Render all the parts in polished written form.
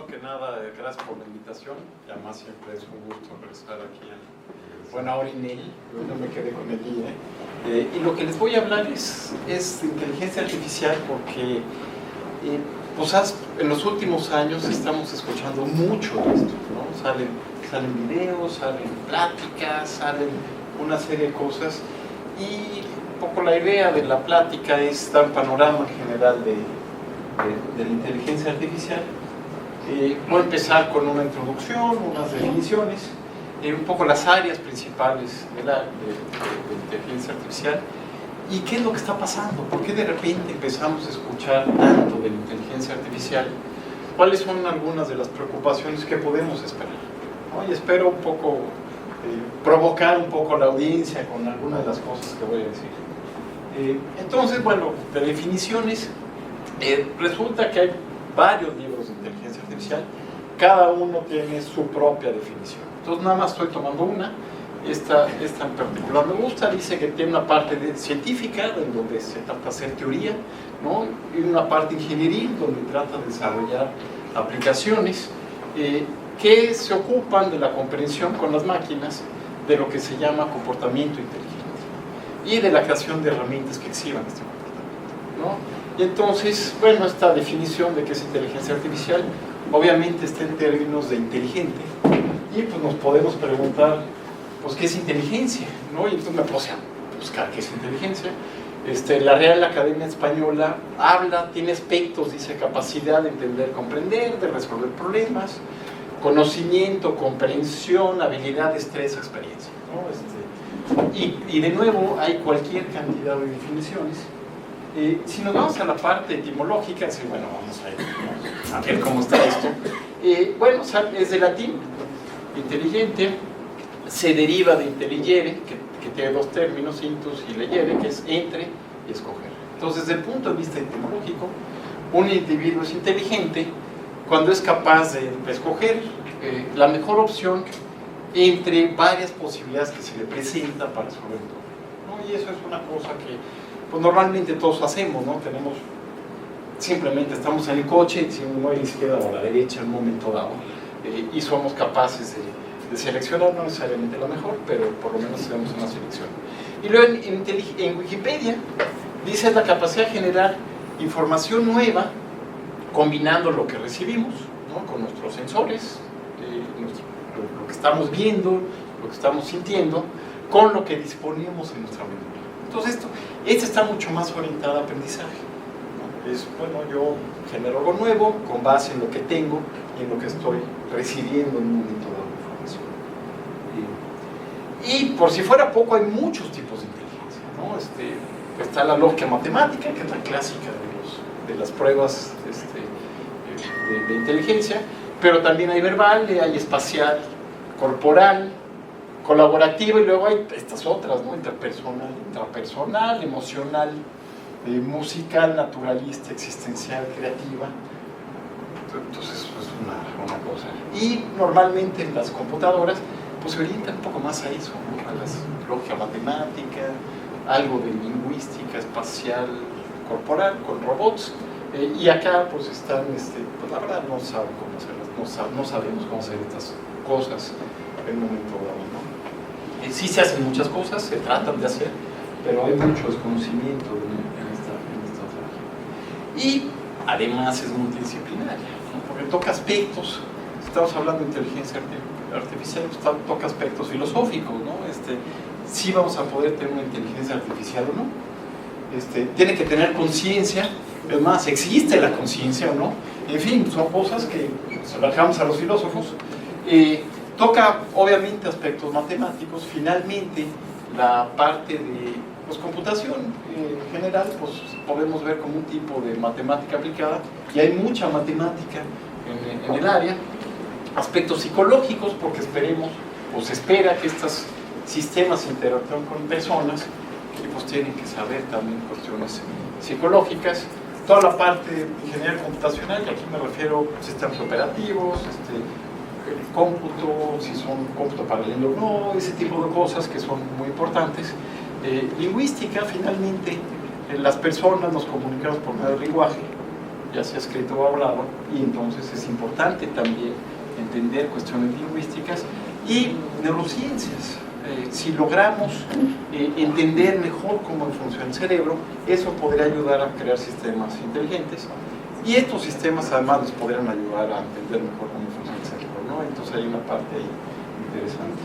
que nada, gracias por la invitación. Y además siempre es un gusto estar aquí en buena hora en él. Yo no me quedé con el día. Y lo que les voy a hablar es de inteligencia artificial porque pues en los últimos años estamos escuchando mucho de esto, ¿no? Salen videos, salen pláticas, salen una serie de cosas. Y un poco la idea de la plática es dar un panorama general de la inteligencia artificial. Voy a empezar con una introducción, unas definiciones, un poco las áreas principales de inteligencia artificial y qué es lo que está pasando, por qué de repente empezamos a escuchar tanto de la inteligencia artificial, cuáles son algunas de las preocupaciones que podemos esperar, ¿no? Y espero un poco provocar un poco la audiencia con algunas de las cosas que voy a decir. Entonces, bueno, de definiciones, resulta que hay varios libros de inteligencia artificial, cada uno tiene su propia definición. Entonces nada más estoy tomando una, esta en particular me gusta, dice que tiene una parte científica, en donde se trata de hacer teoría, ¿no? Y una parte ingenieril, donde trata de desarrollar aplicaciones que se ocupan de la comprensión con las máquinas de lo que se llama comportamiento inteligente y de la creación de herramientas que exhiban este comportamiento, ¿no? Y entonces, bueno, esta definición de qué es inteligencia artificial, obviamente está en términos de inteligente, y pues nos podemos preguntar, pues, ¿qué es inteligencia? ¿No? Y entonces me puse a buscar qué es inteligencia. La Real Academia Española tiene aspectos, dice, capacidad de entender, comprender, de resolver problemas, conocimiento, comprensión, habilidad, destreza, experiencia, ¿no? Y de nuevo, hay cualquier cantidad de definiciones. Si nos vamos a la parte etimológica, bueno, vamos a ver cómo está esto. Bueno, es de latín, inteligente, se deriva de intelligere, que tiene dos términos, intus y legere, que es entre y escoger. Entonces, desde el punto de vista etimológico, un individuo es inteligente cuando es capaz de escoger la mejor opción entre varias posibilidades que se le presentan para resolver todo, ¿no? Y eso es una cosa que pues normalmente todos hacemos, ¿no? Simplemente estamos en el coche y decimos no a la izquierda o a la derecha en un momento dado, y somos capaces de seleccionar, no necesariamente la mejor, pero por lo menos hacemos una selección. Y luego en Wikipedia dice la capacidad de generar información nueva combinando lo que recibimos, ¿no? Con nuestros sensores, lo que estamos viendo, lo que estamos sintiendo, con lo que disponemos en nuestra memoria. Entonces esta está mucho más orientada a aprendizaje, ¿no? Es, bueno, yo genero algo nuevo con base en lo que tengo y en lo que estoy recibiendo en un momento dado de información. Y por si fuera poco, hay muchos tipos de inteligencia, ¿no? Está la lógica matemática, que es la clásica de las pruebas de inteligencia, pero también hay verbal, hay espacial, corporal, colaborativa, y luego hay estas otras, ¿no? Interpersonal, intrapersonal, emocional, musical, naturalista, existencial, creativa. Entonces es una cosa. Y normalmente en las computadoras pues se orientan un poco más a eso, ¿no? A la lógica matemática, algo de lingüística espacial, corporal, con robots. Y acá pues están, pues la verdad no saben cómo hacerlas, no sabemos cómo hacer estas cosas en un momento dado, ¿no? Sí se hacen muchas cosas, se tratan de hacer, pero hay mucho desconocimiento en esta área. Y además es multidisciplinaria, ¿no? Porque toca aspectos, estamos hablando de inteligencia artificial, pues toca aspectos filosóficos, ¿no? Si vamos a poder tener una inteligencia artificial o no. Tiene que tener conciencia, es más, existe la conciencia o no. En fin, son cosas que se las dejamos a los filósofos. Toca obviamente aspectos matemáticos. Finalmente la parte de computación en general pues podemos ver como un tipo de matemática aplicada, y hay mucha matemática en el área. Aspectos psicológicos, porque se espera que estos sistemas interactúen con personas y pues tienen que saber también cuestiones psicológicas. Toda la parte de ingeniería computacional, y aquí me refiero a sistemas operativos, el cómputo, si son cómputo paralelo o no, ese tipo de cosas que son muy importantes. Lingüística, finalmente, las personas nos comunicamos por medio del lenguaje, ya se ha escrito o hablado, y entonces es importante también entender cuestiones lingüísticas y neurociencias. Si logramos entender mejor cómo funciona el cerebro, eso podría ayudar a crear sistemas inteligentes, y estos sistemas además nos podrían ayudar a entender mejor cómo funciona el cerebro, ¿no? Entonces hay una parte ahí interesante.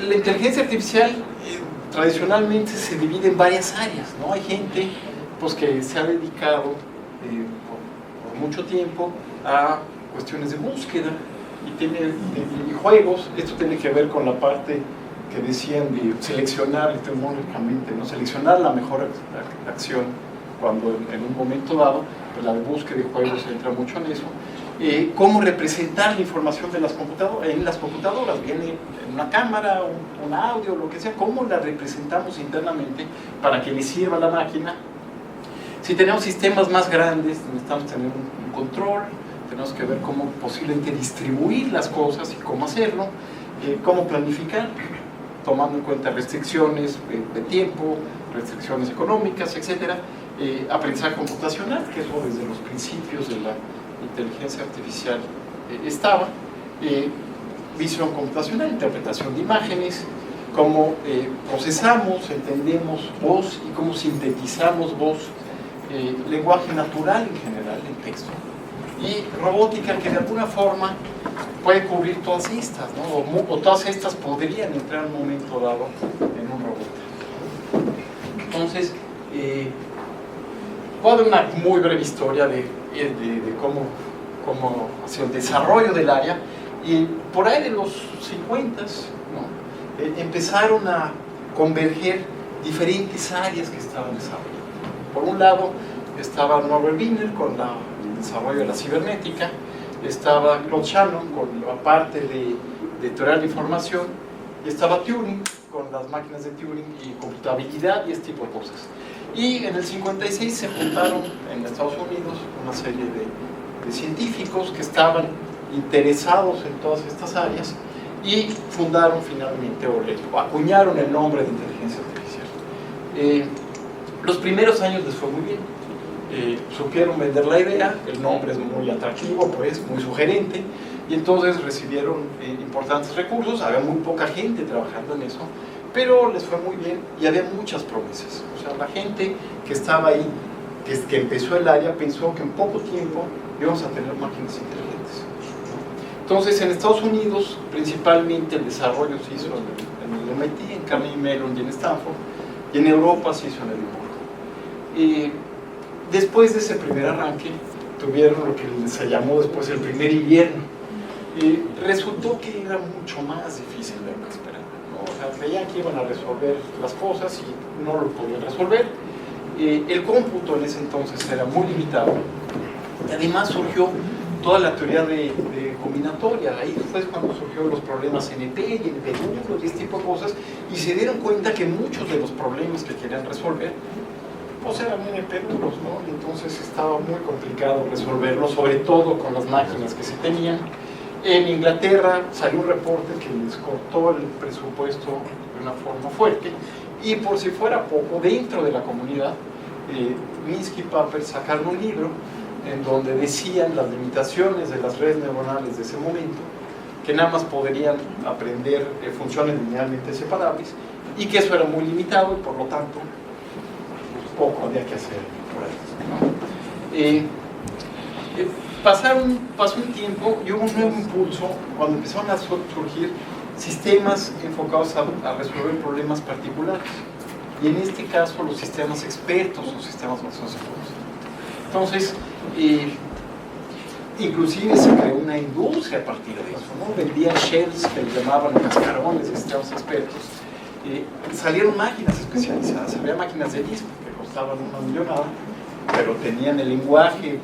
La inteligencia artificial tradicionalmente se divide en varias áreas, ¿no? Hay gente pues, que se ha dedicado por mucho tiempo a cuestiones de búsqueda y juegos. Esto tiene que ver con la parte que decían de seleccionar etimológicamente, ¿no? Seleccionar la mejor acción cuando en un momento dado, pues la de búsqueda de juegos entra mucho en eso. Cómo representar la información de en las computadoras, viene en una cámara, un audio, lo que sea, cómo la representamos internamente para que le sirva a la máquina. Si tenemos sistemas más grandes, necesitamos tener un control, tenemos que ver cómo posiblemente distribuir las cosas y cómo hacerlo, cómo planificar, tomando en cuenta restricciones de tiempo, restricciones económicas, etc. Aprendizaje computacional, que eso desde los principios de la inteligencia artificial estaba, visión computacional, interpretación de imágenes, cómo procesamos, entendemos voz y cómo sintetizamos voz, lenguaje natural en general, en texto, y robótica, que de alguna forma puede cubrir todas estas, ¿no? O todas estas podrían entrar en un momento dado en un robot. Entonces, voy a dar una muy breve historia de cómo ha sido el desarrollo del área, y por ahí de los 50s, ¿no? Empezaron a converger diferentes áreas que estaban desarrollando. Por un lado estaba Norbert Wiener con el desarrollo de la cibernética, estaba Claude Shannon con la parte de teoría de información, y estaba Turing con las máquinas de Turing y computabilidad y este tipo de cosas. Y en el 56 se juntaron en Estados Unidos una serie de científicos que estaban interesados en todas estas áreas y fundaron finalmente, o acuñaron el nombre de inteligencia artificial. Los primeros años les fue muy bien. Supieron vender la idea, el nombre es muy atractivo, pues, muy sugerente, y entonces recibieron importantes recursos. Había muy poca gente trabajando en eso, pero les fue muy bien y había muchas promesas. O sea, la gente que estaba ahí, que empezó el área, pensó que en poco tiempo íbamos a tener máquinas inteligentes. Entonces, en Estados Unidos, principalmente el desarrollo se hizo en el MIT, en Carnegie Mellon y en Stanford, y en Europa se hizo en Edimburgo. Después de ese primer arranque, tuvieron lo que se llamó después el primer invierno. Resultó que era mucho más difícil de lo que esperaban, ¿no? O sea, creían que iban a resolver las cosas y no lo podían resolver. El cómputo en ese entonces era muy limitado. Y además surgió toda la teoría de combinatoria. Ahí fue cuando surgieron los problemas NP y NP1 y este tipo de cosas, y se dieron cuenta que muchos de los problemas que querían resolver pues eran NP duros, ¿no? Y entonces estaba muy complicado resolverlo, sobre todo con las máquinas que se tenían. En Inglaterra salió un reporte que les cortó el presupuesto de una forma fuerte, y por si fuera poco, dentro de la comunidad, Minsky y Papert sacaron un libro en donde decían las limitaciones de las redes neuronales de ese momento, que nada más podrían aprender funciones linealmente separables, y que eso era muy limitado y por lo tanto poco había que hacer por eso, ¿no? Pasó un tiempo y hubo un nuevo impulso cuando empezaron a surgir sistemas enfocados a resolver problemas particulares, y en este caso los sistemas expertos o sistemas más seguros. Entonces, inclusive se creó una industria a partir de eso, ¿no? Vendían shells que le llamaban cascarones de sistemas expertos. Salieron máquinas especializadas, había máquinas de disco que costaban una millonada, pero tenían el lenguaje,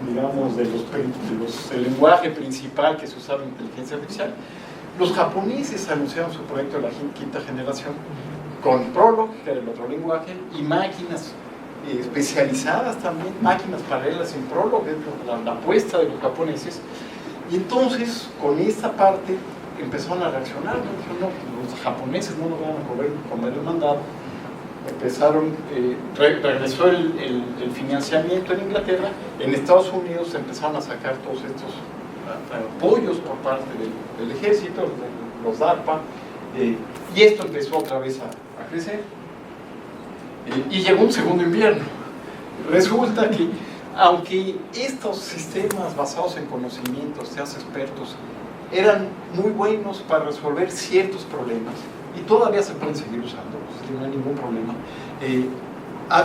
digamos, el lenguaje principal que se usaba en inteligencia artificial. Los japoneses anunciaron su proyecto de la quinta generación con Prolog, que era el otro lenguaje, y máquinas especializadas también, máquinas paralelas en Prolog, la apuesta de los japoneses. Y entonces, con esta parte, empezaron a reaccionar, ¿no? Dijeron, no, los japoneses no nos van a comer el mandado, empezaron, regresó el financiamiento en Inglaterra. En Estados Unidos empezaron a sacar todos estos apoyos por parte del ejército, los DARPA, y esto empezó otra vez a crecer. Y llegó un segundo invierno. Resulta que, aunque estos sistemas basados en conocimientos, seas expertos, eran muy buenos para resolver ciertos problemas, y todavía se pueden seguir usando, no hay ningún problema,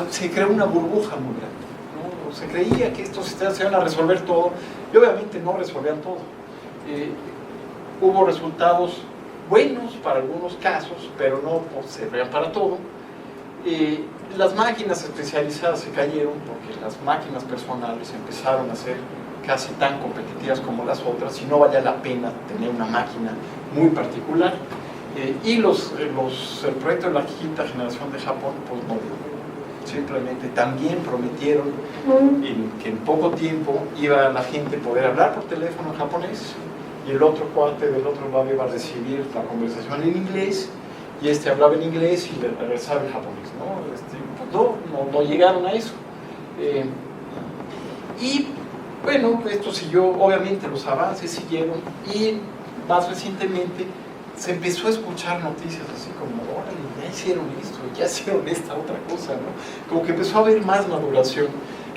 se creó una burbuja muy grande, ¿no? Se creía que estos sistemas se iban a resolver todo, y obviamente no resolvían todo. Hubo resultados buenos para algunos casos, pero no servían para todo. Las máquinas especializadas se cayeron porque las máquinas personales empezaron a ser casi tan competitivas como las otras y no valía la pena tener una máquina muy particular. Y el proyecto de la quinta generación de Japón, pues no, simplemente también prometieron que en poco tiempo iba la gente a poder hablar por teléfono en japonés, y el otro cuate del otro lado iba a recibir la conversación en inglés, y hablaba en inglés y le regresaba en japonés, ¿no? No llegaron a eso. Y bueno, esto siguió, obviamente los avances siguieron, y más recientemente se empezó a escuchar noticias así como, órale, ya hicieron esto, ya hicieron esta otra cosa, ¿no? Como que empezó a haber más maduración.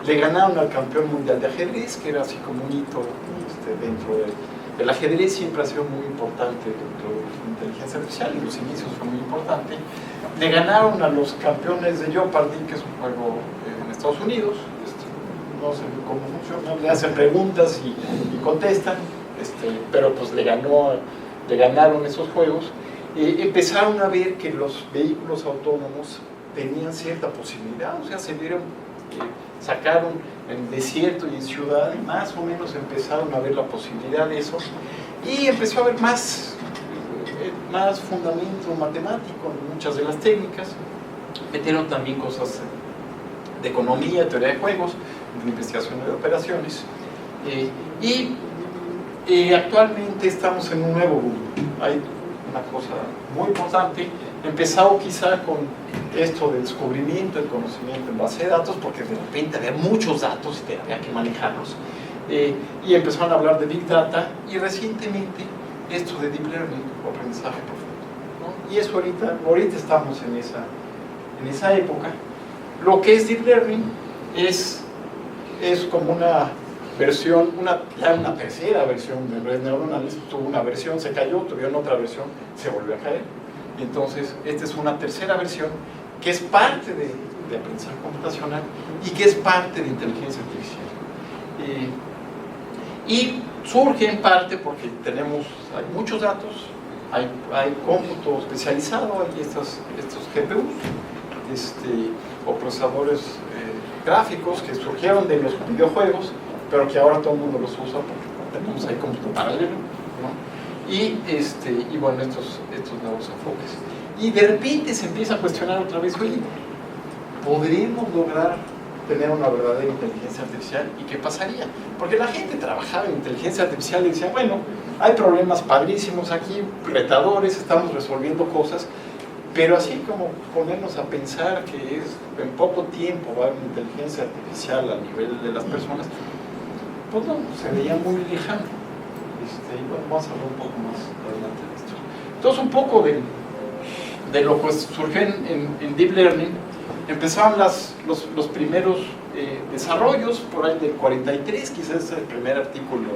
Le ganaron al campeón mundial de ajedrez, que era así como un hito dentro del ajedrez. Siempre ha sido muy importante dentro de la inteligencia artificial, y los inicios fue muy importante. Le ganaron a los campeones de Jeopardy, que es un juego en Estados Unidos. No sé cómo funciona, le hacen preguntas y contestan, pero pues le ganaron esos juegos. Empezaron a ver que los vehículos autónomos tenían cierta posibilidad, o sea, se vieron, sacaron en desierto y en ciudad, y más o menos empezaron a ver la posibilidad de eso, y empezó a haber más fundamento matemático en muchas de las técnicas. Metieron también cosas de economía, teoría de juegos, de investigación de operaciones, y actualmente estamos en un nuevo boom. Hay una cosa muy importante, empezado quizá con esto del descubrimiento del conocimiento en base de datos, porque de repente había muchos datos y había que manejarlos, y empezaron a hablar de Big Data, y recientemente esto de Deep Learning o aprendizaje profundo, ¿no? Y eso ahorita estamos en esa época. Lo que es Deep Learning es como una versión, ya una tercera versión de redes neuronales. Tuvo una versión, se cayó, tuvieron otra versión, se volvió a caer. Y entonces, esta es una tercera versión que es parte de aprendizaje computacional y que es parte de inteligencia artificial. Y surge en parte porque hay muchos datos, hay cómputo especializado, hay estos GPUs, o procesadores gráficos que surgieron de los videojuegos, pero que ahora todo el mundo los usa porque tenemos ahí cómputo paralelo, ¿no? Y bueno, estos nuevos enfoques. Y de repente se empieza a cuestionar otra vez, oye, ¿podríamos lograr tener una verdadera inteligencia artificial? ¿Y qué pasaría? Porque la gente trabajaba en inteligencia artificial y decía, bueno, hay problemas padrísimos aquí, retadores, estamos resolviendo cosas, pero así como ponernos a pensar que en poco tiempo va a haber una inteligencia artificial a nivel de las personas, pues no, se veía muy lejano. Y bueno, vamos a hablar un poco más adelante de esto. Entonces, un poco de lo que surgió en Deep Learning. Empezaron los primeros desarrollos por ahí del 43, quizás es el primer artículo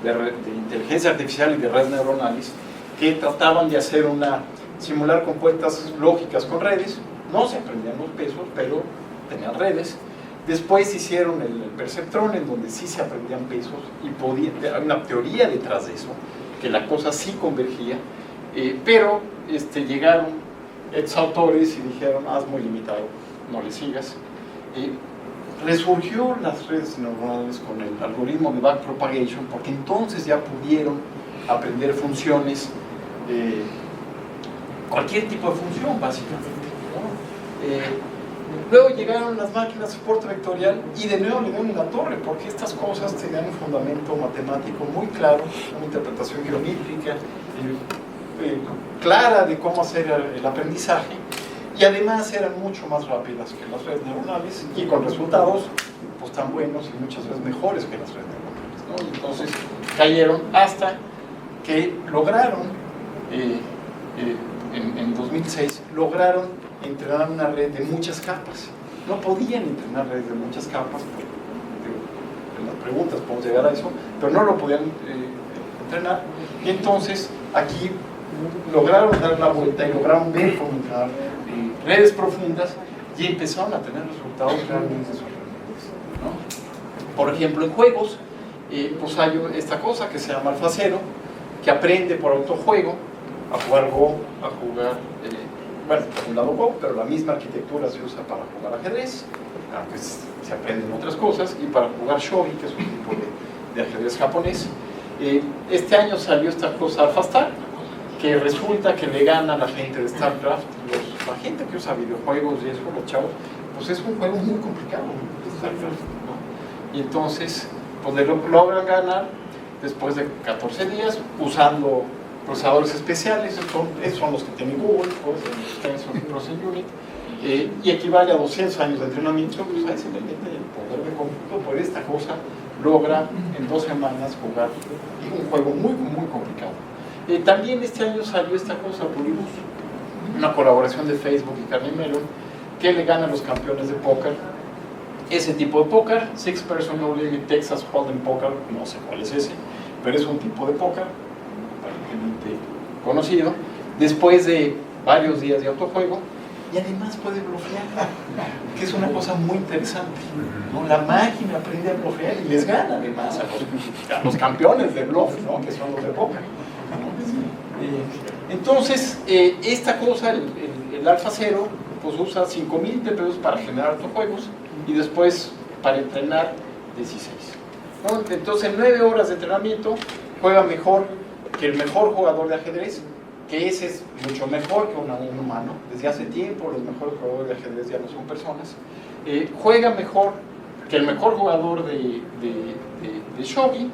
de inteligencia artificial y de redes neuronales, que trataban de simular compuertas lógicas con redes. No se aprendían los pesos, pero tenían redes. Después hicieron el perceptrón, en donde sí se aprendían pesos y hay una teoría detrás de eso, que la cosa sí convergía, pero llegaron estos autores y dijeron, es muy limitado, no le sigas. Resurgió las redes neuronales con el algoritmo de backpropagation, porque entonces ya pudieron aprender funciones, cualquier tipo de función básicamente, ¿no? Luego llegaron las máquinas de soporte vectorial y de nuevo le dieron la torre, porque estas cosas tenían un fundamento matemático muy claro, una interpretación geométrica clara de cómo hacer el aprendizaje, y además eran mucho más rápidas que las redes neuronales y con resultados pues tan buenos y muchas veces mejores que las redes neuronales, ¿no? Y entonces cayeron hasta que lograron, en 2006, lograron entrenar una red de muchas capas. No podían entrenar redes de muchas capas, en las preguntas podemos llegar a eso, pero no lo podían entrenar. Y entonces aquí lograron dar la vuelta y lograron ver cómo entrenar redes profundas y empezaron a tener resultados realmente sorprendentes, ¿no? Por ejemplo, en juegos, pues hay esta cosa que se llama AlphaZero, que aprende por autojuego a jugar Go, a jugar, bueno, por un lado Go, pero la misma arquitectura se usa para jugar ajedrez, aunque se aprenden otras cosas, y para jugar shogi, que es un tipo de ajedrez japonés. Este año salió esta cosa AlphaStar, que resulta que le gana a la gente de StarCraft, la gente que usa videojuegos y eso, los chavos, pues es un juego muy complicado, StarCraft, ¿no? Y entonces, pues le logran ganar después de 14 días usando procesadores especiales, esos son los que tiene Google, Tensor Processing Unit, y equivale a 200 años de entrenamiento. Pues ahí se le mete el poder de cómputo, por esta cosa logra en 2 semanas jugar un juego muy, muy complicado. También este año salió esta cosa, Polybus, una colaboración de Facebook y Carnegie Mellon, que le gana a los campeones de póker. Ese tipo de póker, Six Person No Limit Texas Hold'em Poker, no sé cuál es ese, pero es un tipo de póker aparentemente conocido, después de varios días de autojuego, y además puede blofear, que es una cosa muy interesante, ¿no? La máquina aprende a blofear y les gana además a los campeones de bluff, ¿no? Que son los de póker. Entonces, esta cosa, el AlphaZero, pues usa 5000 TPUs para generar autojuegos y después para entrenar 16, ¿no? Entonces en 9 horas de entrenamiento juega mejor que el mejor jugador de ajedrez, que ese es mucho mejor que un humano. Desde hace tiempo los mejores jugadores de ajedrez ya no son personas. Juega mejor que el mejor jugador de shogi,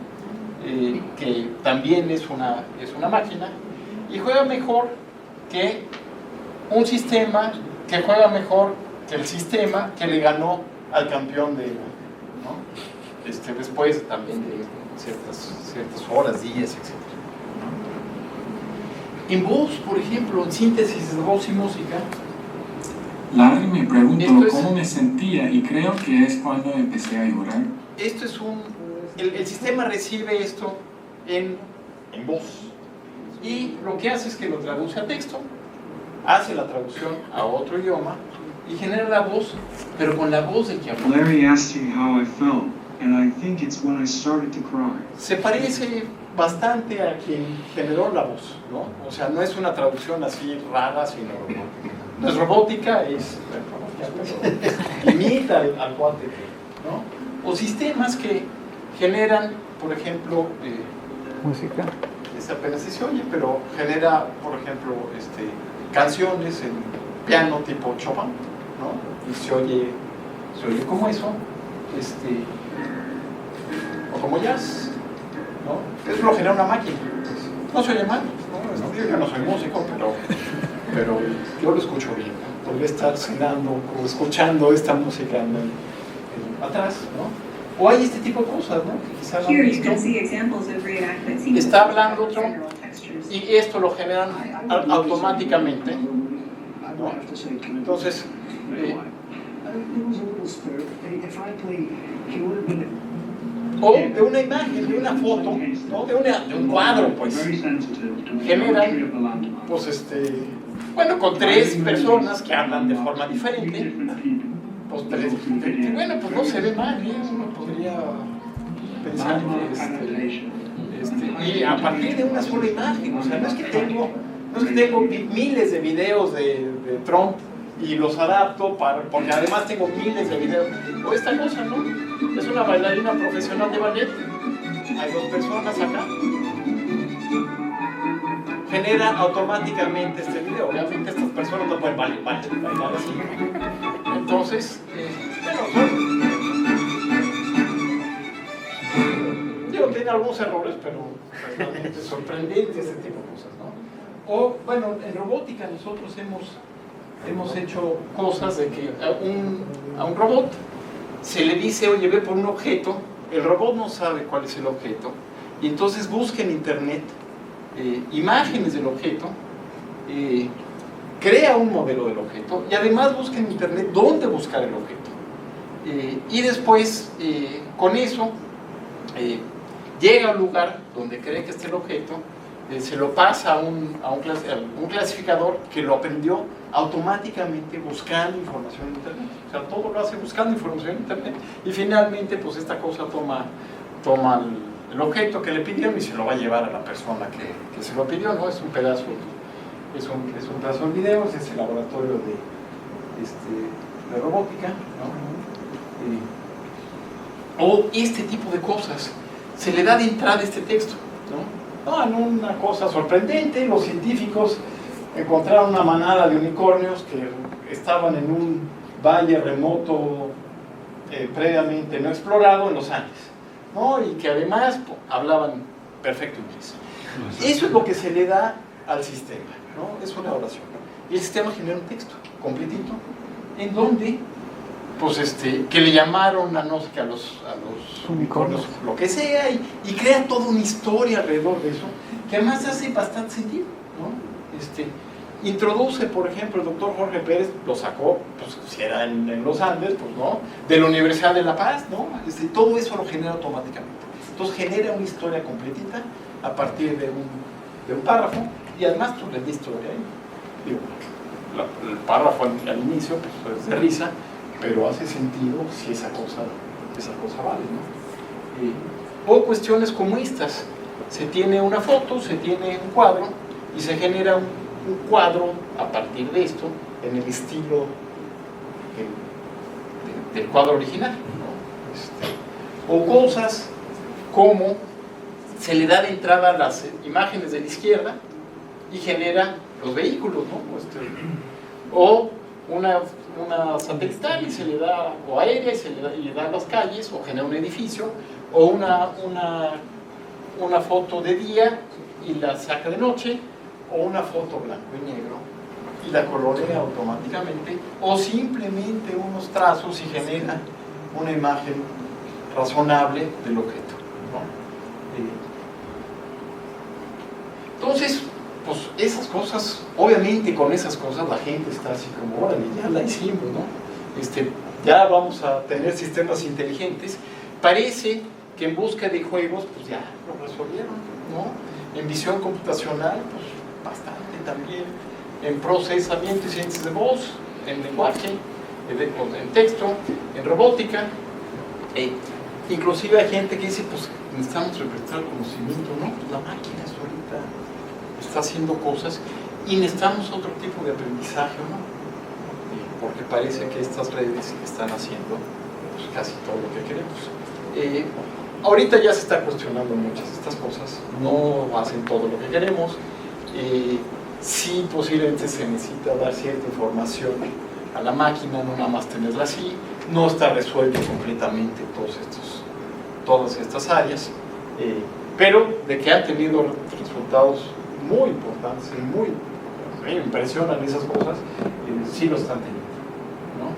que también es una máquina, y juega mejor que un sistema que juega mejor que el sistema que le ganó al campeón de, ¿no? Después también de ciertas horas, días, etc. En voz, por ejemplo, en síntesis de voz y música, Larry me preguntó cómo me sentía y creo que es cuando empecé a llorar. Esto es el sistema recibe esto en voz y lo que hace es que lo traduce a texto, hace la traducción a otro idioma y genera la voz, pero con la voz del que habló. Larry asked me how I felt, and I think it's when I started to cry. Se parece bastante a quien generó la voz, ¿no? O sea, no es una traducción así rara, sino no es robótica, imita al cuate, ¿no? O sistemas que generan, por ejemplo, música. Esta apenas se oye, pero genera, por ejemplo, canciones en piano tipo Chopin, ¿no? Y se oye como eso, o como jazz, ¿no? Eso lo genera una máquina. No se oye mal, ¿no? Yo no soy músico, pero yo lo escucho bien. Podría estar cenando o escuchando esta música atrás, ¿no? O hay este tipo de cosas, ¿no? Quizá está hablando otro y esto lo generan automáticamente, ¿no? Entonces, o de una imagen, de una foto, ¿no? de un cuadro, pues, generan, pues, bueno, con 3 personas que hablan de forma diferente, pues, bueno, pues no se ve mal, ¿eh? Uno podría pensar que, y a partir de una sola imagen, o sea, no es que tengo miles de videos de Trump y los adapto porque además tengo miles de videos, o esta cosa, ¿no? Es una bailarina profesional de ballet, hay 2 personas acá, genera automáticamente este video. Obviamente estas personas no pueden bailar así. Entonces, bueno, tiene algunos errores, pero realmente sorprendente este tipo de cosas, ¿no? O, bueno, en robótica nosotros hemos hemos hecho cosas de que a un robot se le dice, oye, ve por un objeto, el robot no sabe cuál es el objeto, y entonces busca en internet imágenes del objeto, crea un modelo del objeto, y además busca en internet dónde buscar el objeto. Y después, con eso, llega a un lugar donde cree que está el objeto, se lo pasa a un clasificador que lo aprendió automáticamente buscando información en internet. O sea, todo lo hace buscando información en internet. Y finalmente, pues esta cosa toma el objeto que le pidieron y se lo va a llevar a la persona que se lo pidió, ¿no? Es un pedazo, es un pedazo de video, es el laboratorio de robótica, ¿no? O este tipo de cosas. Se le da de entrada este texto, ¿no? En una cosa sorprendente, los científicos encontraron una manada de unicornios que estaban en un valle remoto previamente no explorado en los Andes, ¿no? Y que además hablaban perfecto inglés. Eso es lo que se le da al sistema, ¿no? Es una oración. Y el sistema genera un texto completito en donde, pues que le llamaron a los unicornios, lo que sea, y crea toda una historia alrededor de eso, que además hace bastante sentido, ¿no? Introduce, por ejemplo, el doctor Jorge Pérez, lo sacó, pues si era en los Andes, pues no, de la Universidad de La Paz, ¿no? Todo eso lo genera automáticamente. Entonces genera una historia completita a partir de un párrafo, y además tú lees la historia ahí. Digo, el párrafo al inicio, pues es de risa, pero hace sentido si esa cosa vale, ¿no? O cuestiones como estas: se tiene una foto, se tiene un cuadro y se genera un cuadro a partir de esto en el estilo del cuadro original, ¿no? O cosas como se le da de entrada a las imágenes de la izquierda y genera los vehículos, ¿no? O una satelital y se le da, o aérea y se le da las calles, o genera un edificio, o una foto de día y la saca de noche, o una foto blanco y negro y la colorea automáticamente, o simplemente unos trazos y genera una imagen razonable del objeto, ¿no? Entonces, pues esas cosas, obviamente con esas cosas la gente está así como, órale, ya la hicimos, ¿no? Ya vamos a tener sistemas inteligentes. Parece que en busca de juegos, pues ya lo resolvieron, ¿no? En visión computacional, pues bastante también. En procesamiento y ciencias de voz, en lenguaje, en texto, en robótica. Inclusive hay gente que dice, pues necesitamos representar el conocimiento, ¿no? Pues la máquina ahorita está haciendo cosas y necesitamos otro tipo de aprendizaje, ¿no? Porque parece que estas redes están haciendo pues, casi todo lo que queremos. Ahorita ya se está cuestionando muchas de estas cosas, no hacen todo lo que queremos. Sí, posiblemente se necesita dar cierta información a la máquina, no nada más tenerla así. No está resuelto completamente todas estas áreas, pero de que han tenido resultados muy importantes y me impresionan esas cosas, sí lo están teniendo, ¿no?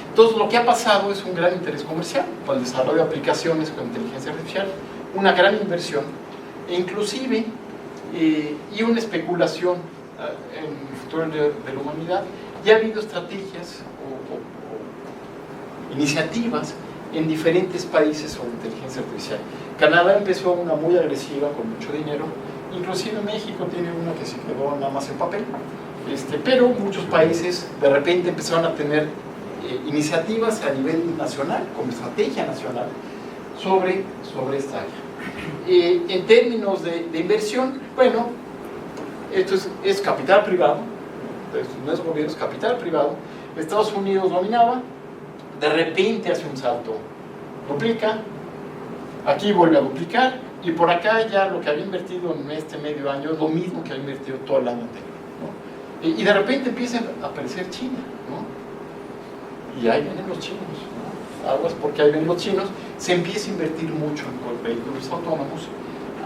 Entonces lo que ha pasado es un gran interés comercial para el desarrollo de aplicaciones con inteligencia artificial, una gran inversión, e inclusive y una especulación en el futuro de la humanidad. Ya ha habido estrategias o iniciativas en diferentes países sobre inteligencia artificial. Canadá empezó una muy agresiva con mucho dinero, inclusive México tiene una que se quedó nada más en papel, pero muchos países de repente empezaron a tener iniciativas a nivel nacional, como estrategia nacional, sobre esta área. En términos de inversión, bueno, esto es capital privado, no es gobierno, es capital privado. Estados Unidos dominaba, de repente hace un salto, duplica, aquí vuelve a duplicar, y por acá ya lo que había invertido en este medio año es lo mismo que había invertido todo el año anterior, ¿no? Y de repente empieza a aparecer China, ¿no? Y ahí vienen los chinos, ¿no? Aguas porque ahí vienen los chinos. Se empieza a invertir mucho en vehículos autónomos.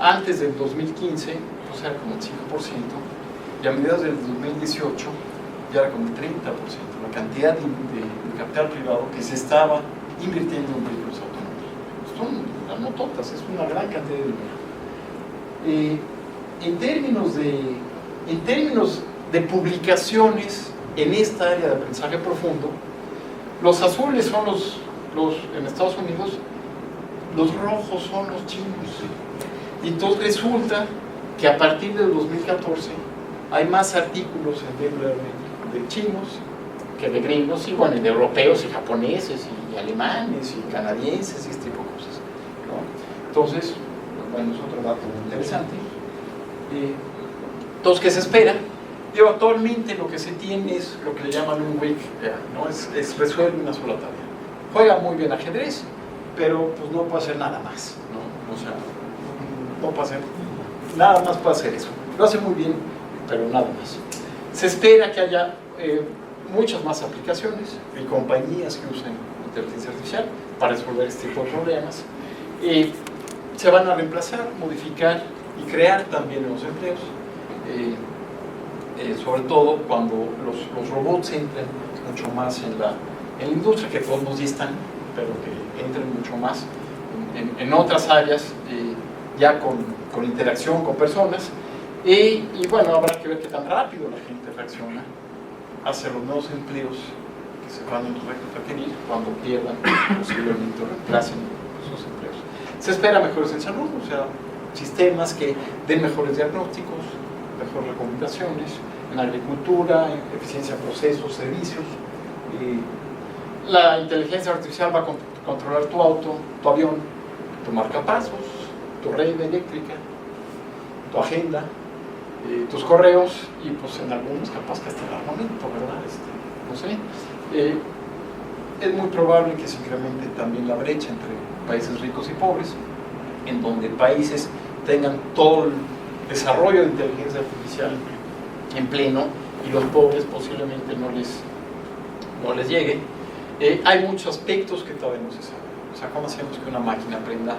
Antes del 2015 pues era como el 5%, y a mediados del 2018 ya era como el 30%, la cantidad de capital privado que se estaba invirtiendo en vehículos automóviles. Son no tontas, es una gran cantidad de dinero. En términos de publicaciones en esta área de aprendizaje profundo, los azules son en Estados Unidos, los rojos son los chinos. Y entonces resulta que a partir del 2014 hay más artículos en deep learning de chinos que de gringos, y bueno, de europeos y japoneses y alemanes y canadienses y este tipo de cosas, ¿no? Entonces, bueno, es otro dato interesante. Entonces, ¿qué se espera? Yo actualmente lo que se tiene es lo que le llaman un weak, ¿no? Es resuelve una sola tarea. Juega muy bien ajedrez, pero pues no puede hacer nada más, ¿no? O sea, no puede hacer nada más, puede hacer eso. Lo hace muy bien, pero nada más. Se espera que haya muchas más aplicaciones y compañías que usen inteligencia artificial para resolver este tipo de problemas. Se van a reemplazar, modificar y crear también nuevos empleos. Sobre todo cuando los robots entren mucho más en la industria, que todos ya están, pero que entren mucho más en otras áreas, ya con interacción con personas, y bueno, habrá que ver qué tan rápido la gente reacciona hacia los nuevos empleos que se van a requerir cuando pierdan, posiblemente reemplacen esos empleos. Se espera mejores en salud, o sea, sistemas que den mejores diagnósticos, mejores recomendaciones, en agricultura, en eficiencia de procesos, servicios. La inteligencia artificial va a controlar tu auto, tu avión, tu marcapasos, tu red eléctrica, tu agenda, tus correos, y pues en algunos capaz que hasta el armamento, ¿verdad? No sé. Es muy probable que se incremente también la brecha entre países ricos y pobres, en donde países tengan todo el desarrollo de inteligencia artificial en pleno y los pobres posiblemente no les llegue. Hay muchos aspectos que todavía no se saben. O sea, ¿cómo hacemos que una máquina aprenda?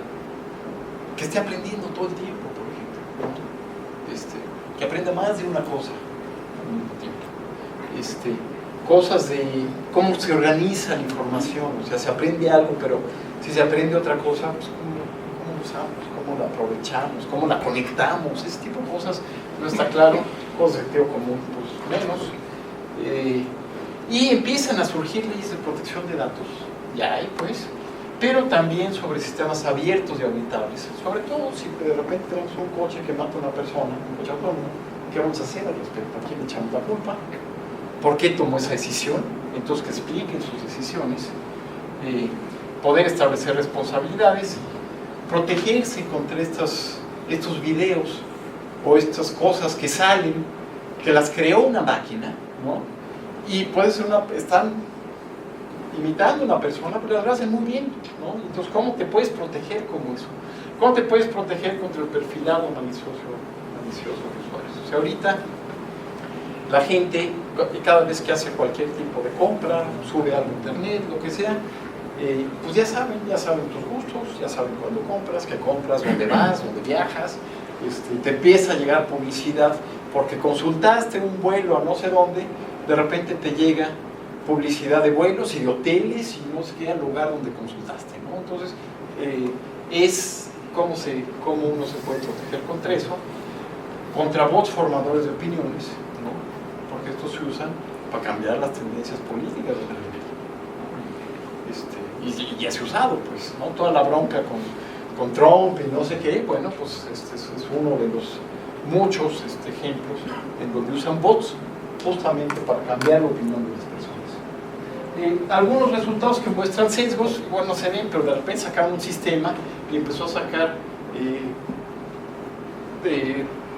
Que esté aprendiendo todo el tiempo, por ejemplo, ¿no? Que aprenda más de una cosa al mismo tiempo. Cosas de cómo se organiza la información. O sea, se aprende algo, pero si se aprende otra cosa, pues ¿cómo lo usamos? ¿Cómo la aprovechamos? ¿Cómo la conectamos? Ese tipo de cosas no está claro. Cosas de sentido común, pues menos. Y empiezan a surgir leyes de protección de datos, ya hay pues, pero también sobre sistemas abiertos y auditables, sobre todo si de repente tenemos un coche que mata a una persona, un coche autónomo, ¿qué vamos a hacer al respecto? ¿A quién le echamos la culpa? ¿Por qué tomó esa decisión? Entonces que expliquen sus decisiones, poder establecer responsabilidades, protegerse contra estos videos o estas cosas que salen, que las creó una máquina, ¿no? Y puede ser están imitando a una persona, pero las hacen muy bien, ¿no? Entonces, ¿cómo te puedes proteger como eso? ¿Cómo te puedes proteger contra el perfilado malicioso de usuarios? O sea, ahorita la gente, cada vez que hace cualquier tipo de compra, sube algo a internet, lo que sea, pues ya saben tus gustos, ya saben cuándo compras, qué compras, dónde vas, dónde viajas, te empieza a llegar publicidad porque consultaste un vuelo a no sé dónde, de repente te llega publicidad de vuelos y de hoteles y no sé qué al lugar donde consultaste, ¿no? Entonces, es cómo uno se puede proteger contra eso, contra bots formadores de opiniones, ¿no? Porque estos se usan para cambiar las tendencias políticas de la gente. Y ya se ha usado, pues, ¿no? Toda la bronca con Trump y no sé qué, bueno, pues es uno de los muchos ejemplos en donde usan bots justamente para cambiar la opinión de las personas. Algunos resultados que muestran sesgos, igual no se ven, pero de repente sacaron un sistema y empezó a sacar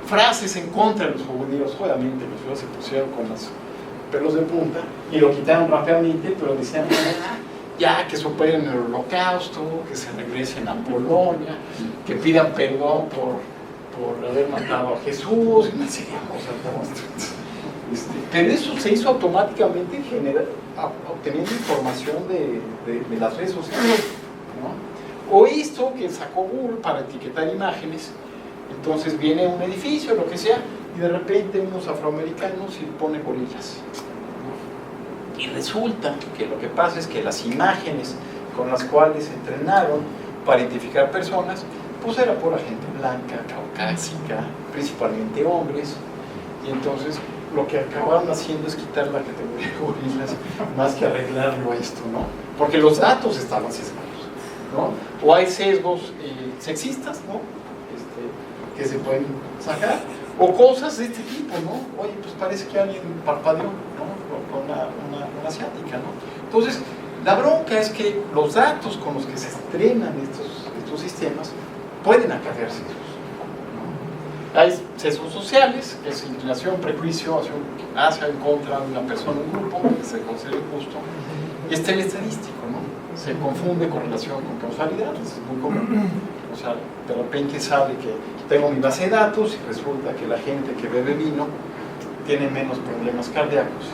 frases en contra de los judíos. Obviamente los judíos se pusieron con los pelos de punta y lo quitaron rápidamente, pero decían ya que superen el holocausto, que se regresen a Polonia, que pidan perdón por haber matado a Jesús, y una serie de cosas como esto. Pero eso se hizo automáticamente obteniendo información de las redes sociales, ¿no? O esto que sacó Google para etiquetar imágenes. Entonces viene un edificio, lo que sea, y de repente unos afroamericanos y pone gorilas, Y resulta que lo que pasa es que las imágenes con las cuales se entrenaron para identificar personas, pues era pura gente blanca, caucásica, principalmente hombres, y entonces lo que acabaron haciendo es quitar la categoría de gorilas más que arreglarlo esto, ¿no? Porque los datos estaban sesgados, ¿no? O hay sesgos sexistas, ¿no? Que se pueden sacar, o cosas de este tipo, ¿no? Oye, pues parece que alguien parpadeó, ¿no? Con una asiática, ¿no? Entonces, la bronca es que los datos con los que se estrenan estos sistemas pueden acarrear sesgos, ¿no? Hay sesgos sociales, que es inclinación, prejuicio hacia en contra de una persona o un grupo, que se considera injusto, y está el estadístico, ¿no? Se confunde correlación con causalidad, es muy común. O sea, de repente sale que tengo mi base de datos y resulta que la gente que bebe vino tiene menos problemas cardíacos.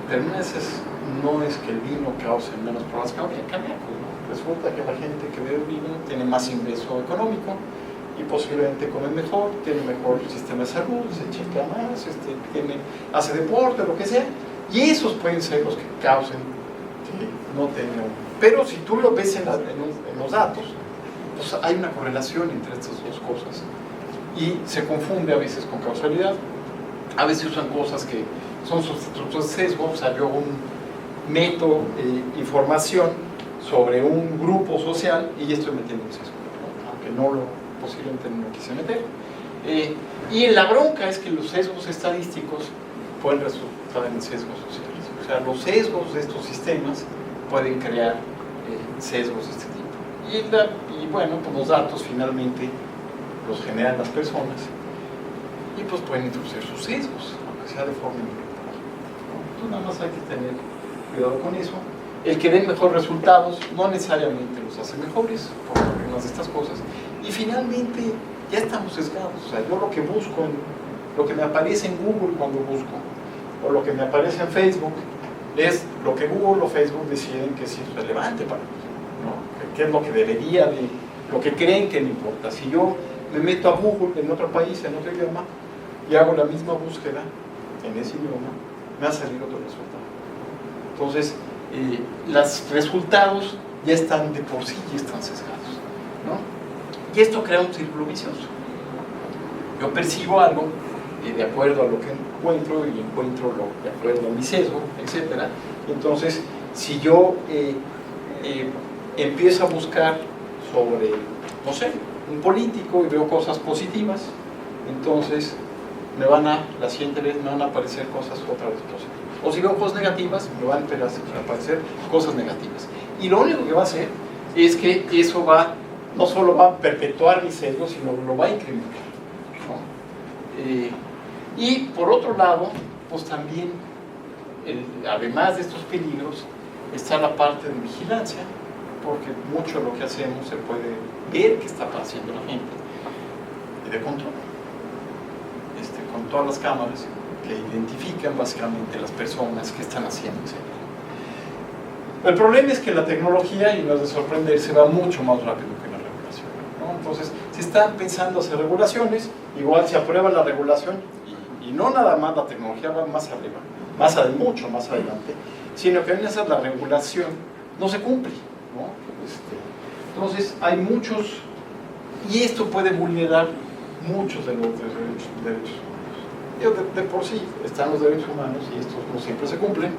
Pero no es que el vino cause menos problemas cardíacos, ¿no? Resulta que la gente que bebe vino tiene más ingreso económico y posiblemente come mejor, tiene mejor sistema de salud, se checa más, hace deporte, lo que sea, y esos pueden ser los que causen que no tengan. Pero si tú lo ves en los datos, pues hay una correlación entre estas dos cosas y se confunde a veces con causalidad. A veces usan cosas que son sustitutos de sesgo, o sea, yo meto información sobre un grupo social y ya estoy metiendo un sesgo, ¿no? Aunque posiblemente no lo quise meter. Y la bronca es que los sesgos estadísticos pueden resultar en sesgos sociales. O sea, los sesgos de estos sistemas pueden crear sesgos de este tipo. Y bueno, pues los datos finalmente los generan las personas y pues pueden introducir sus sesgos, aunque sea de forma involuntaria, ¿no? Entonces nada más hay que tener cuidado con eso. El que den mejores resultados no necesariamente los hace mejores por algunas de estas cosas. Y finalmente ya estamos sesgados. O sea, yo lo que busco, lo que me aparece en Google cuando busco, o lo que me aparece en Facebook, es lo que Google o Facebook deciden que sí es relevante para mí, ¿no? ¿Qué es lo que debería de, lo que creen que me importa? Si yo me meto a Google en otro país, en otro idioma, y hago la misma búsqueda en ese idioma, me va a salir otro resultado. Entonces, los resultados ya están de por sí, ya están sesgados, ¿no? Y esto crea un círculo vicioso. Yo percibo algo de acuerdo a lo que encuentro y encuentro de acuerdo a mi sesgo, etc. Entonces, si yo empiezo a buscar sobre, no sé, un político y veo cosas positivas, entonces la siguiente vez me van a aparecer cosas otra vez positivas. O si veo cosas negativas, me van a aparecer cosas negativas. Y lo único que va a hacer es que eso no solo va a perpetuar mi sesgo, sino lo va a incrementar, ¿no? Y por otro lado, pues también, además de estos peligros, está la parte de vigilancia, porque mucho de lo que hacemos se puede ver qué está haciendo la gente, y de control, con todas las cámaras que identifican básicamente las personas que están haciendo, etc. El problema es que la tecnología, y no es de sorprenderse, va mucho más rápido que la regulación, ¿no? Entonces, se están pensando hacer regulaciones, igual se aprueba la regulación, y no nada más la tecnología va más arriba, mucho más adelante, sino que en esa la regulación no se cumple, ¿no? Entonces, hay muchos, y esto puede vulnerar muchos de los derechos humanos. De por sí están los derechos humanos y estos no siempre se cumplen,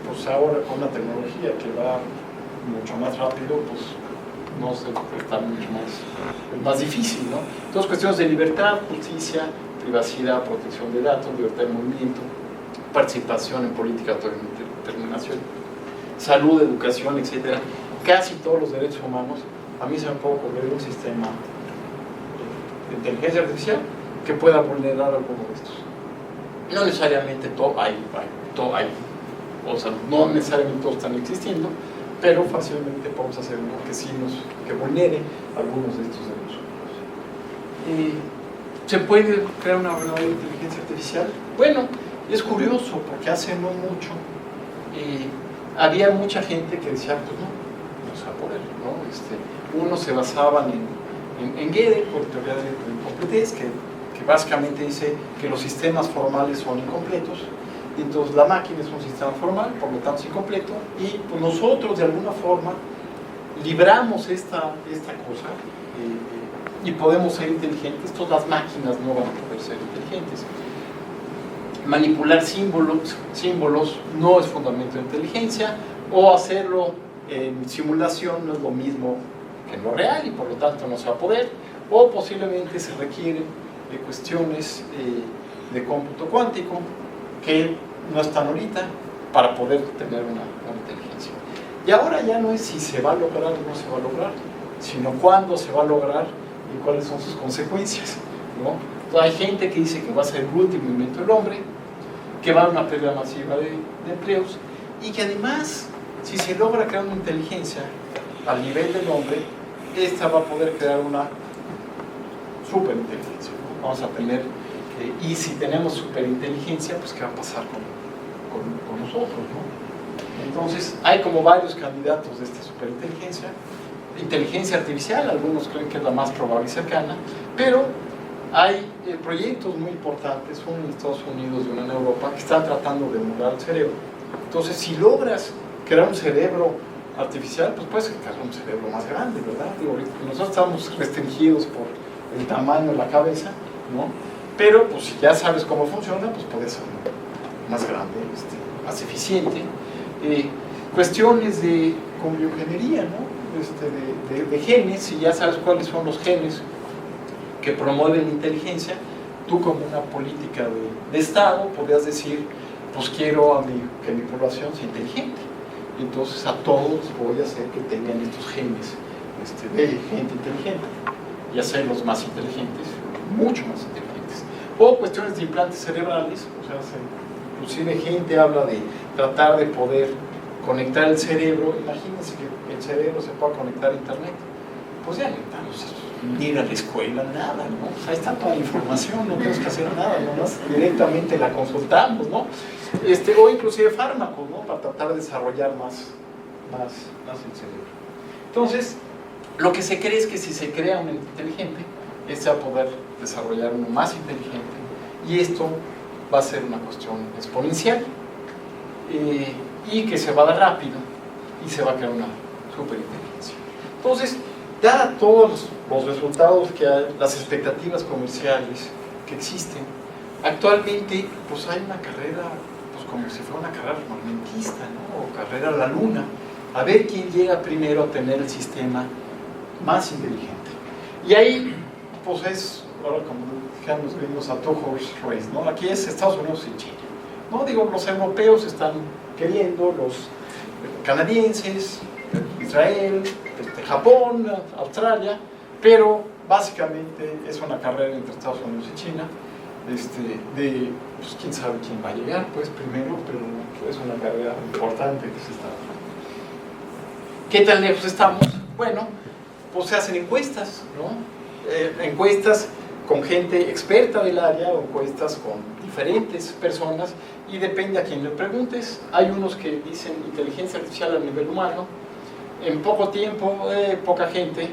pues ahora con la tecnología que va mucho más rápido, pues no se está mucho más difícil, ¿no? Entonces, cuestiones de libertad, justicia, privacidad, protección de datos, libertad de movimiento, participación en política de autodeterminación, salud, educación, etc. Casi todos los derechos humanos, a mí se me puede ocurrir un sistema de inteligencia artificial que pueda vulnerar alguno de estos. No necesariamente no necesariamente todos están existiendo, pero fácilmente podemos hacer uno que vulnere algunos de estos derechos humanos. ¿Se puede crear una verdadera inteligencia artificial? Bueno, es curioso porque hace no mucho había mucha gente que decía, pues no se va a poder, ¿no? Unos se basaban en Gödel, por teoría de la incompletez, que básicamente dice que los sistemas formales son incompletos, Entonces la máquina es un sistema formal, por lo tanto es incompleto, y pues, nosotros de alguna forma libramos esta cosa y podemos ser inteligentes. Entonces las máquinas no van a poder ser inteligentes. Manipular símbolos no es fundamento de inteligencia, o hacerlo en simulación no es lo mismo que en lo real y por lo tanto no se va a poder, o posiblemente se requieren de cuestiones de cómputo cuántico que no están ahorita para poder tener una inteligencia. Y ahora ya no es si se va a lograr o no se va a lograr, sino cuándo se va a lograr y cuáles son sus consecuencias, ¿no? Entonces, hay gente que dice que va a ser el último invento del hombre, que va a haber una pérdida masiva de empleos, y que además, si se logra crear una inteligencia al nivel del hombre, esta va a poder crear una superinteligencia, ¿no? Vamos a tener, y si tenemos superinteligencia, pues ¿qué va a pasar con nosotros, ¿no? Entonces, hay como varios candidatos de esta superinteligencia. Inteligencia artificial, algunos creen que es la más probable y cercana, pero hay proyectos muy importantes, uno en Estados Unidos y uno en Europa, que están tratando de emular el cerebro. Entonces, si logras crear un cerebro artificial, pues puedes crear un cerebro más grande, ¿verdad? Digo, nosotros estamos restringidos por el tamaño de la cabeza, ¿no? Pero, pues si ya sabes cómo funciona, pues puede ser más grande, más eficiente. Cuestiones de con bioingeniería, ¿no? De genes, si ya sabes cuáles son los genes que promueven la inteligencia, tú como una política de Estado podrías decir, pues quiero que mi población sea inteligente, entonces a todos voy a hacer que tengan estos genes de gente inteligente, y hacer los más inteligentes, mucho más inteligentes. O cuestiones de implantes cerebrales, o sea, inclusive gente habla de tratar de poder conectar el cerebro. Imagínense que el cerebro se pueda conectar a internet, pues ya necesitamos ir a la escuela, nada, ¿no? O sea, ahí está toda la información, no tenemos que hacer nada, nomás directamente la consultamos, ¿no? O inclusive fármacos, ¿no? Para tratar de desarrollar más el cerebro. Entonces, lo que se cree es que si se crea un inteligente, va a poder desarrollar uno más inteligente, y esto va a ser una cuestión exponencial, y que se va a dar rápido, y se va a crear una superinteligencia. Entonces, dada todos los resultados que hay, las expectativas comerciales que existen, actualmente pues hay una carrera, pues como si fuera una carrera armamentista, ¿no? O carrera a la luna, a ver quién llega primero a tener el sistema más inteligente. Y ahí, pues es, ahora como dijeron los gringos, a two-horse race, ¿no? Aquí es Estados Unidos y China, ¿no? Digo, los europeos están queriendo, los canadienses, Israel, Japón, Australia, pero básicamente es una carrera entre Estados Unidos y China, pues quién sabe quién va a llegar, pues primero, pero es una carrera importante que se está dando. ¿Qué tan lejos estamos? Bueno, pues se hacen encuestas, ¿no? Encuestas con gente experta del área, o encuestas con diferentes personas, y depende a quién le preguntes. Hay unos que dicen inteligencia artificial a nivel humano, en poco tiempo, poca gente,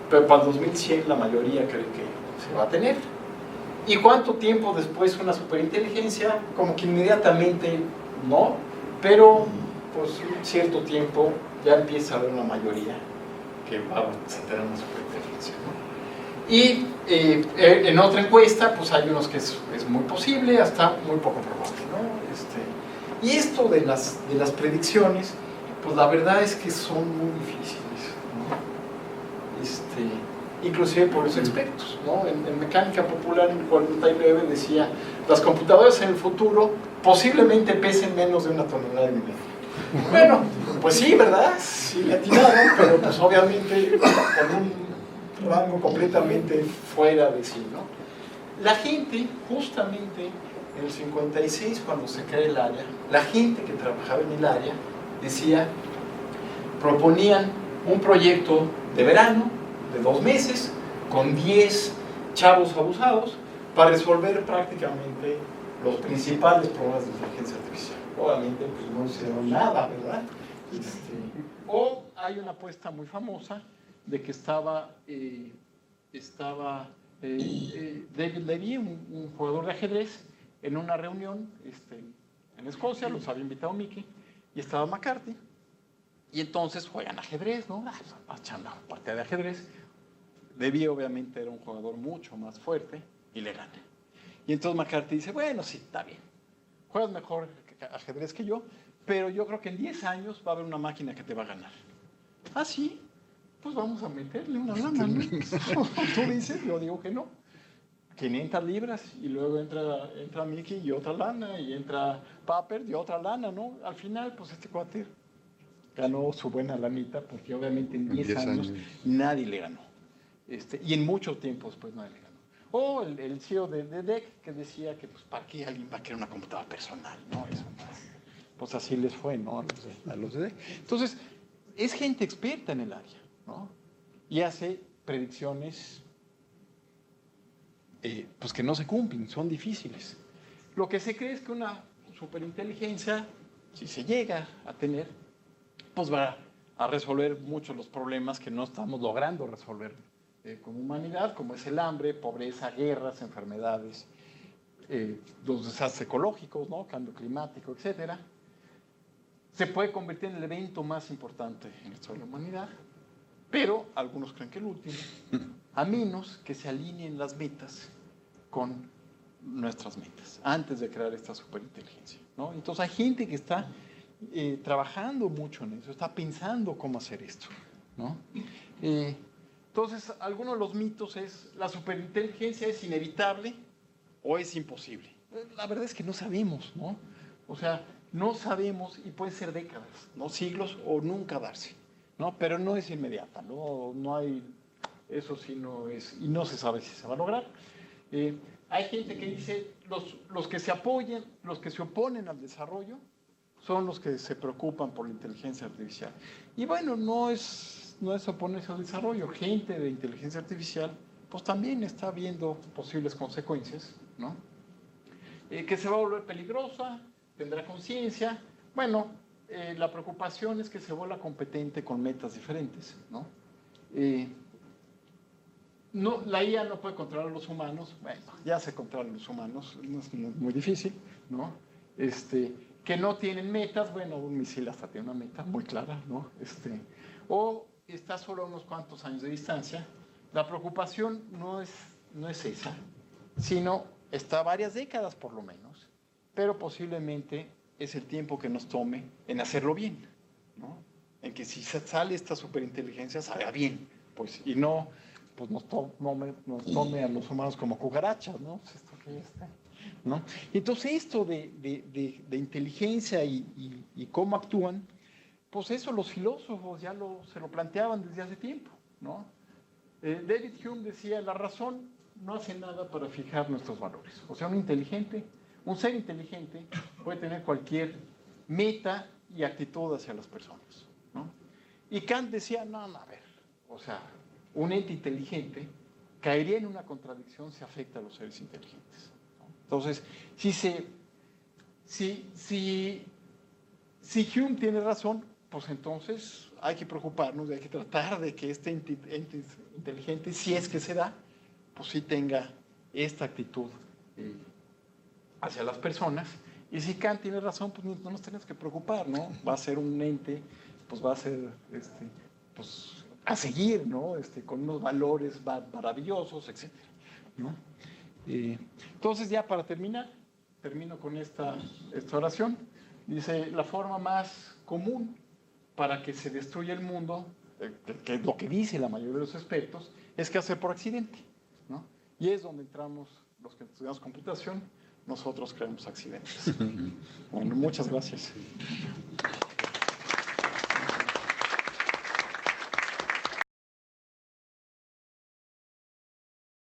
pero para el 2100 la mayoría cree que se va a tener. ¿Y cuánto tiempo después una superinteligencia? Como que inmediatamente no, pero pues un cierto tiempo ya empieza a haber una mayoría que va a tener una superinteligencia, ¿no? Y en otra encuesta, pues hay unos que es muy posible, hasta muy poco probable, ¿no? Y esto de las predicciones, pues la verdad es que son muy difíciles, ¿no? Inclusive por los expertos, ¿no? En mecánica popular en el 49 decía, las computadoras en el futuro posiblemente pesen menos de 1,5 toneladas. Bueno, pues sí, ¿verdad? Sí le atinaron, pero pues obviamente con un rango completamente fuera de sí, ¿no? La gente, justamente en el 56, cuando se crea el área, la gente que trabajaba en el área decía, proponían un proyecto de verano, de 2 meses, con 10 chavos abusados, para resolver prácticamente los principales problemas de inteligencia artificial. Obviamente, pues no hicieron nada, ¿verdad? O hay una apuesta muy famosa de que estaba David Levy, un jugador de ajedrez, en una reunión en Escocia, los había invitado Mickey, y estaba McCarthy, y entonces juegan ajedrez, ¿no? Echan una partida de ajedrez. Debbie obviamente era un jugador mucho más fuerte, y le gana. Y entonces McCarthy dice, bueno, sí, está bien, juegas mejor ajedrez que yo, pero yo creo que en 10 años va a haber una máquina que te va a ganar. ¿Ah, sí? Pues vamos a meterle una lana, ¿no? Tú dices, yo digo que no. 500 libras, y luego entra Mickey y otra lana, y entra Papper y otra lana, ¿no? Al final, pues este cuate ganó su buena lanita, porque obviamente en 10 años nadie le ganó. Y en mucho tiempo después nadie le ganó. O el CEO de DEC, que decía que, pues, ¿para qué alguien va a querer una computadora personal? ¿No? Eso, pues así les fue, ¿no? A los de DEC. Entonces, es gente experta en el área, ¿no? Y hace predicciones pues que no se cumplen, son difíciles. Lo que se cree es que una superinteligencia, si se llega a tener, pues va a resolver muchos de los problemas que no estamos logrando resolver como humanidad, como es el hambre, pobreza, guerras, enfermedades, los desastres ecológicos, ¿no? Cambio climático, etc. Se puede convertir en el evento más importante en la historia de la humanidad, pero algunos creen que el último, a menos que se alineen las metas con nuestras metas, antes de crear esta superinteligencia, ¿no? Entonces hay gente que está trabajando mucho en eso, está pensando cómo hacer esto, ¿no? Entonces, algunos de los mitos es, ¿la superinteligencia es inevitable o es imposible? La verdad es que no sabemos, ¿no? O sea, no sabemos, y puede ser décadas, ¿no? Siglos, o nunca darse, ¿no? Pero no es inmediata, no hay, eso sí no es, y no se sabe si se va a lograr. Hay gente que dice, los que se apoyan, los que se oponen al desarrollo, son los que se preocupan por la inteligencia artificial. Y bueno, no es oponerse al desarrollo. Gente de inteligencia artificial, pues también está viendo posibles consecuencias, ¿no? Que se va a volver peligrosa, tendrá conciencia. Bueno, la preocupación es que se vuelva competente con metas diferentes, ¿no? No, la IA no puede controlar a los humanos. Bueno, ya se controlan los humanos, no es muy difícil, ¿no? Que no tienen metas, bueno, un misil hasta tiene una meta muy clara, ¿no? O está solo a unos cuantos años de distancia. La preocupación no es esa, sino está a varias décadas por lo menos, pero posiblemente es el tiempo que nos tome en hacerlo bien, ¿no? En que si sale esta superinteligencia salga bien, pues, y no pues nos tome a los humanos como cucarachas, ¿no? ¿No? Entonces esto de inteligencia y cómo actúan, pues eso los filósofos ya se lo planteaban desde hace tiempo, ¿no? David Hume decía, la razón no hace nada para fijar nuestros valores. O sea, un ser inteligente puede tener cualquier meta y actitud hacia las personas, ¿no? Y Kant decía, no, a ver, o sea, un ente inteligente caería en una contradicción si afecta a los seres inteligentes, ¿no? Entonces, si Hume tiene razón, pues entonces hay que preocuparnos y hay que tratar de que este ente inteligente, si es que se da, pues sí tenga esta actitud hacia las personas. Y si Kant tiene razón, pues no nos tenemos que preocupar, ¿no? Va a ser un ente, pues va a ser, pues a seguir, ¿no? Con unos valores maravillosos, etc., ¿no? Entonces, ya para termino con esta oración. Dice, la forma más común para que se destruya el mundo, que es lo que dice la mayoría de los expertos, es que hace por accidente, ¿no? Y es donde entramos los que estudiamos computación, nosotros creamos accidentes. Bueno, muchas gracias.